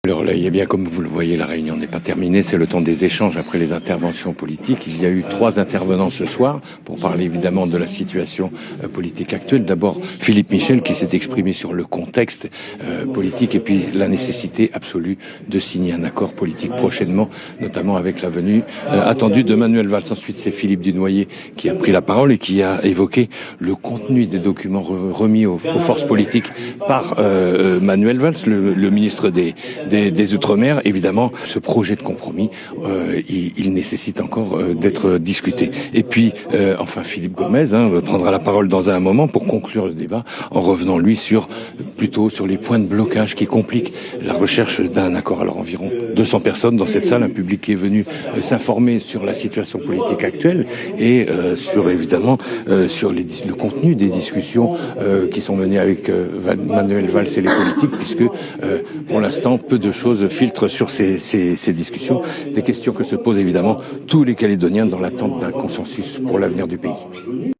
Le relais est bien, comme vous le voyez, la réunion n'est pas terminée, c'est le temps des échanges après les interventions politiques. Il y a eu 3 intervenants ce soir pour parler évidemment de la situation politique actuelle. D'abord Philippe Michel qui s'est exprimé sur le contexte politique et puis la nécessité absolue de signer un accord politique prochainement, notamment avec la venue attendue de Manuel Valls. Ensuite c'est Philippe Dunoyer qui a pris la parole et qui a évoqué le contenu des documents remis aux forces politiques par Manuel Valls, le ministre des Outre-mer. Évidemment, ce projet de compromis, il nécessite encore d'être discuté. Et puis, enfin, Philippe Gomez prendra la parole dans un moment pour conclure le débat, en revenant, lui, plutôt sur les points de blocage qui compliquent la recherche d'un accord. Alors, environ 200 personnes dans cette salle, un public qui est venu s'informer sur la situation politique actuelle et évidemment, sur le contenu des discussions qui sont menées avec Manuel Valls et les politiques, puisque, pour l'instant, peu de choses filtrent sur ces discussions, des questions que se posent évidemment tous les Calédoniens dans l'attente d'un consensus pour l'avenir du pays.